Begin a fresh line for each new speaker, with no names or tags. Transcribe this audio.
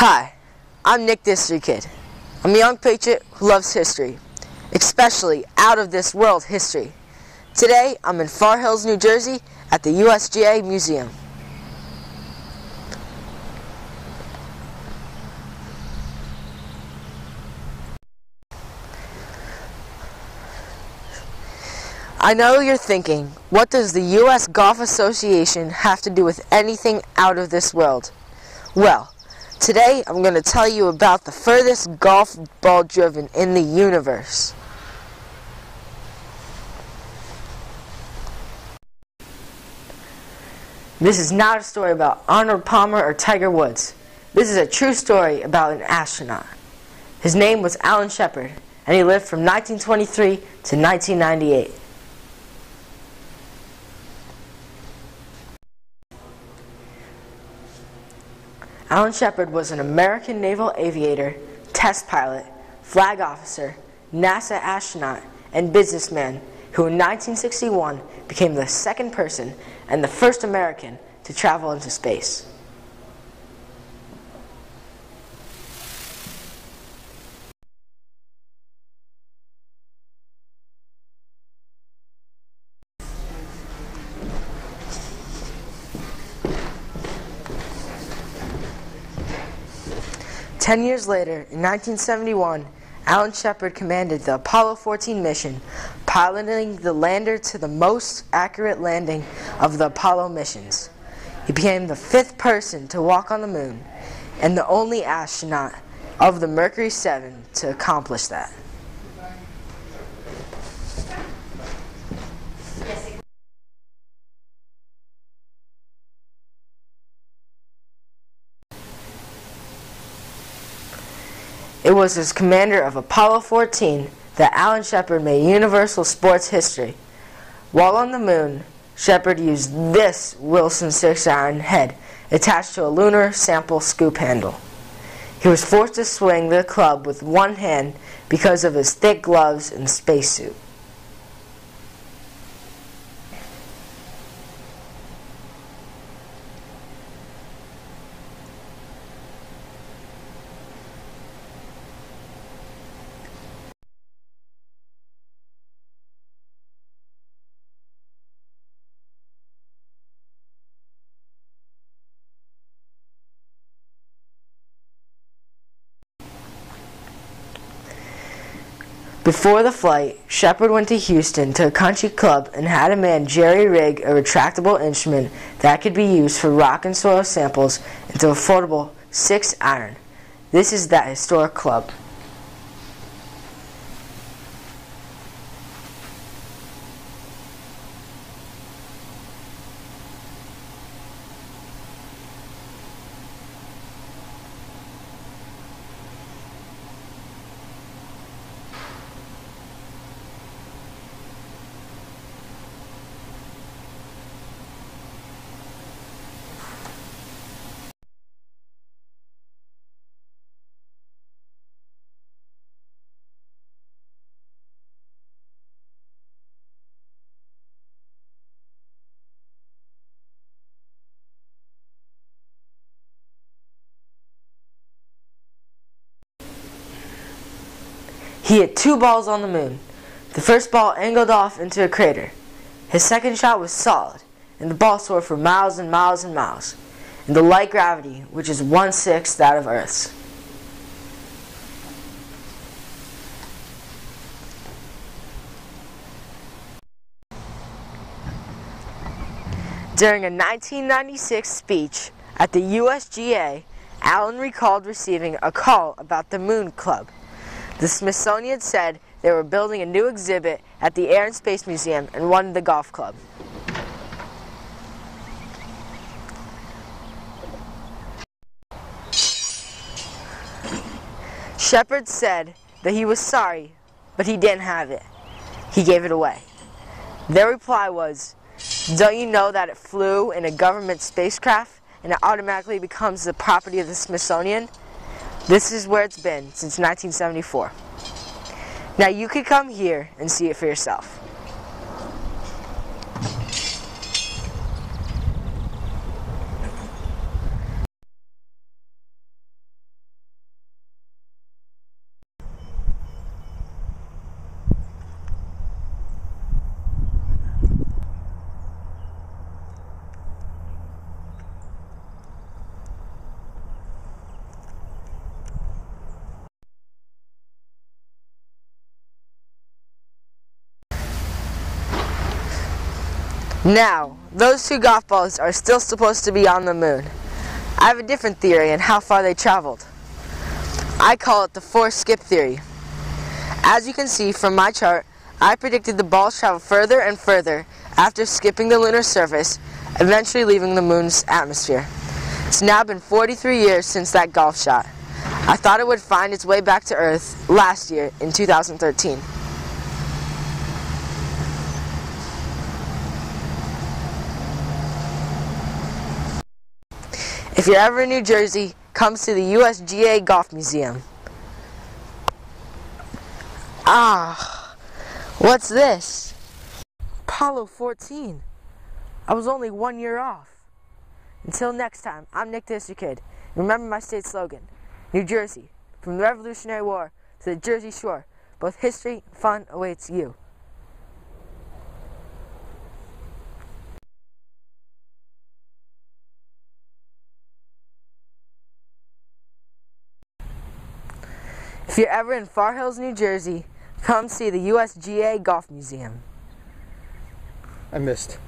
Hi, I'm Nick District Kid. I'm a young patriot who loves history, especially out-of-this-world history. Today, I'm in Far Hills, New Jersey at the USGA Museum. I know you're thinking, what does the U.S. Golf Association have to do with anything out of this world? Well, today I'm going to tell you about the furthest golf ball driven in the universe. This is not a story about Arnold Palmer or Tiger Woods. This is a true story about an astronaut. His name was Alan Shepard, and he lived from 1923 to 1998. Alan Shepard was an American naval aviator, test pilot, flag officer, NASA astronaut, and businessman who in 1961 became the second person and the first American to travel into space. Ten years later, in 1971, Alan Shepard commanded the Apollo 14 mission, piloting the lander to the most accurate landing of the Apollo missions. He became the fifth person to walk on the moon, and the only astronaut of the Mercury 7 to accomplish that. It was as commander of Apollo 14 that Alan Shepard made universal sports history. While on the moon, Shepard used this Wilson 6-iron head attached to a lunar sample scoop handle. He was forced to swing the club with one hand because of his thick gloves and spacesuit. Before the flight, Shepard went to Houston to a country club and had a man jerry-rig a retractable instrument that could be used for rock and soil samples into a foldable 6-iron. This is that historic club. He hit 2 balls on the moon. The first ball angled off into a crater. His second shot was solid, and the ball soared for miles and miles and miles, in the light gravity, which is 1/6 that of Earth's. During a 1996 speech at the USGA, Alan recalled receiving a call about the Moon Club. The Smithsonian said they were building a new exhibit at the Air and Space Museum and wanted the golf club. Shepard said that he was sorry, but he didn't have it. He gave it away. Their reply was, "Don't you know that it flew in a government spacecraft and it automatically becomes the property of the Smithsonian? This is where it's been since 1974. Now you could come here and see it for yourself." Now, those two golf balls are still supposed to be on the moon. I have a different theory on how far they traveled. I call it the force skip theory. As you can see from my chart, I predicted the balls travel further and further after skipping the lunar surface, eventually leaving the moon's atmosphere. It's now been 43 years since that golf shot. I thought it would find its way back to Earth last year in 2013. If you're ever in New Jersey, come to the USGA Golf Museum. Ah, what's this? Apollo 14. I was only 1 year off. Until next time, I'm Nick the History Kid. Remember my state slogan, New Jersey, from the Revolutionary War to the Jersey Shore, both history and fun awaits you. If you're ever in Far Hills, New Jersey, come see the USGA Golf Museum.
I missed.